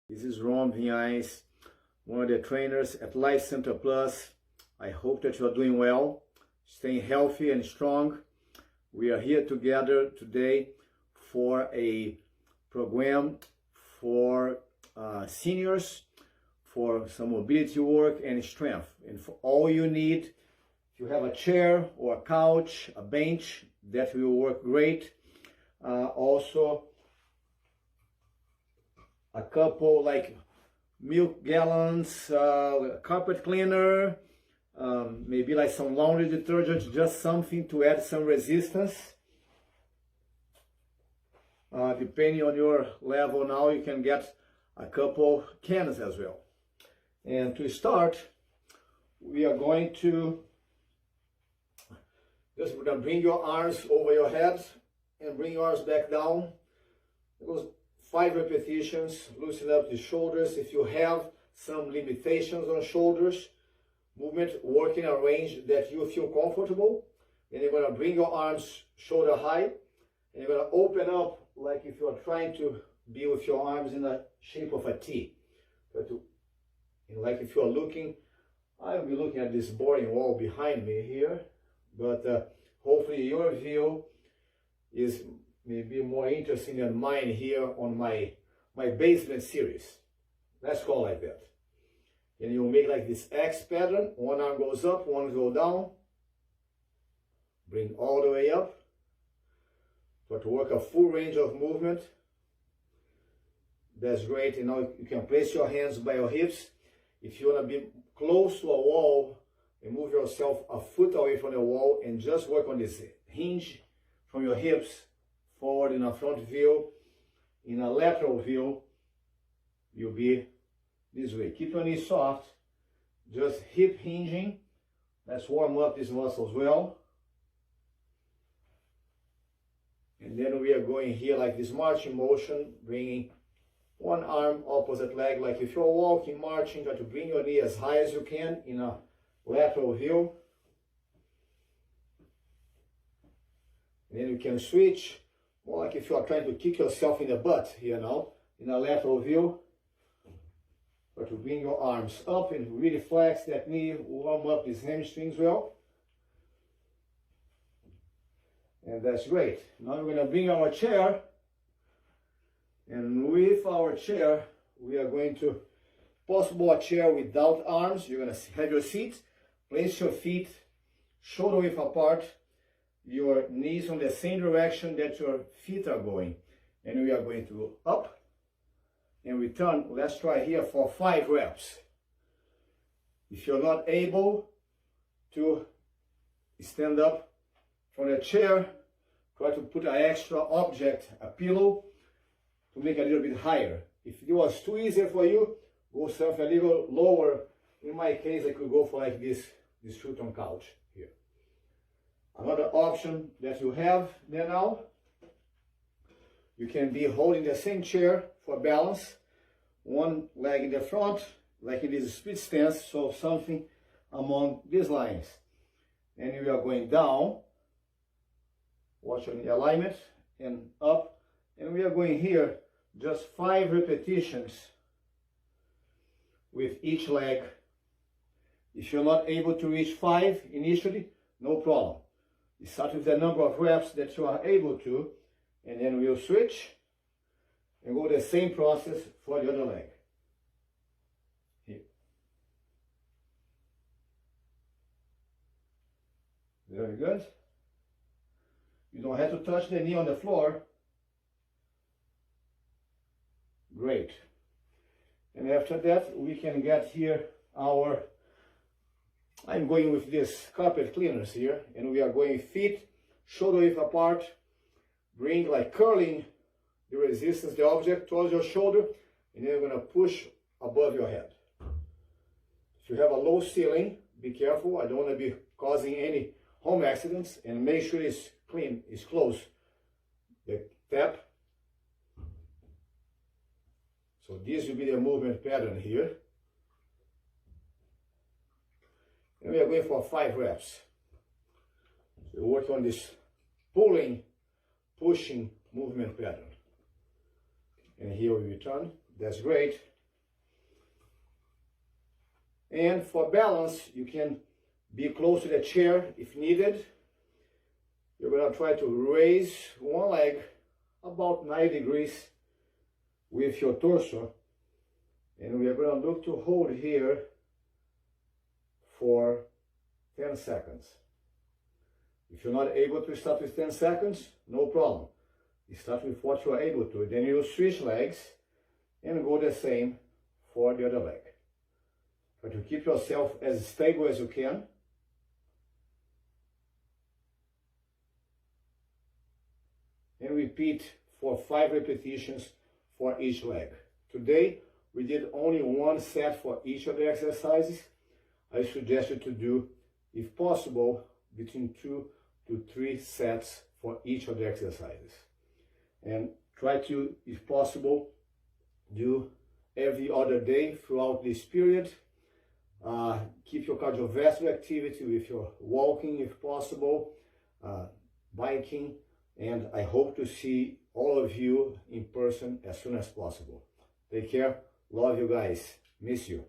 This is Romulo Vinhaes, one of the trainers at Life Center Plus. I hope that you are doing well, staying healthy and strong. We are here together today for a program for seniors, for some mobility work and strength. And for all you need, if you have a chair or a couch, a bench, that will work great. Also, a couple like milk gallons, carpet cleaner, maybe like some laundry detergent, just something to add some resistance. Depending on your level now, you can get a couple cans as well. And to start, we are going to just bring your arms over your head and bring your arms back down. It goes 5 repetitions, loosen up the shoulders. If you have some limitations on shoulders, movement, work in a range that you feel comfortable. Then you're gonna bring your arms shoulder high, and you're gonna open up like if you're trying to be with your arms in the shape of a T. Like if you're looking, I'll be looking at this boring wall behind me here, but hopefully your view is maybe more interesting than mine here on my basement series. Let's call it like that. And you'll make like this X pattern. One arm goes up, one goes down. Bring all the way up. Try to work a full range of movement. That's great. And now you can place your hands by your hips. If you want to be close to a wall, and move yourself a foot away from the wall and just work on this hinge from your hips forward in a front view. In a lateral view, you'll be this way. Keep your knees soft, just hip hinging. Let's warm up these muscles well. And then we are going here like this marching motion, bringing one arm, opposite leg, like if you're walking, marching, try to bring your knee as high as you can in a lateral view. And then you can switch, more like if you are trying to kick yourself in the butt here now, in a lateral view. Try to bring your arms up and really flex that knee, warm up these hamstrings well. And that's great. Now we're going to bring our chair. And with our chair, we are going to, possible a chair without arms. You're going to have your seat, place your feet shoulder width apart, your knees on the same direction that your feet are going. And we are going to go up and return. Let's try here for 5 reps. If you're not able to stand up from the chair, try to put an extra object, a pillow, to make it a little bit higher. If it was too easy for you, go something a little lower. In my case, I could go for like this futon couch here. Another option that you have there now, you can be holding the same chair for balance, one leg in the front, like in this split stance, so something among these lines. And we are going down, watching the alignment, and up. And we are going here just 5 repetitions with each leg. If you're not able to reach 5 initially, no problem. You start with the number of reps that you are able to, and then we'll switch and go the same process for the other leg. Here. Very good. You don't have to touch the knee on the floor. Great. And after that, we can get here our, I'm going with this carpet cleaners here, and we are going feet shoulder width apart, bring like curling the resistance, the object towards your shoulder, and then you're going to push above your head. If you have a low ceiling, be careful. I don't want to be causing any home accidents, and make sure it's clean, it's close. The tap. So this will be the movement pattern here. And we are going for 5 reps. So work on this pulling, pushing movement pattern. And here we return. That's great. And for balance, you can be close to the chair if needed. You're going to try to raise one leg about 90 degrees with your torso. And we are going to look to hold here for 10 seconds. If you're not able to start with 10 seconds, no problem. You start with what you are able to. Then you switch legs and go the same for the other leg. Try to keep yourself as stable as you can. And repeat for 5 repetitions for each leg. Today, we did only one set for each of the exercises. I suggest you to do, if possible, between 2 to 3 sets for each of the exercises. And try to, if possible, do every other day throughout this period. Keep your cardiovascular activity with your walking, if possible, biking, and I hope to see all of you in person as soon as possible. Take care. Love you guys. Miss you.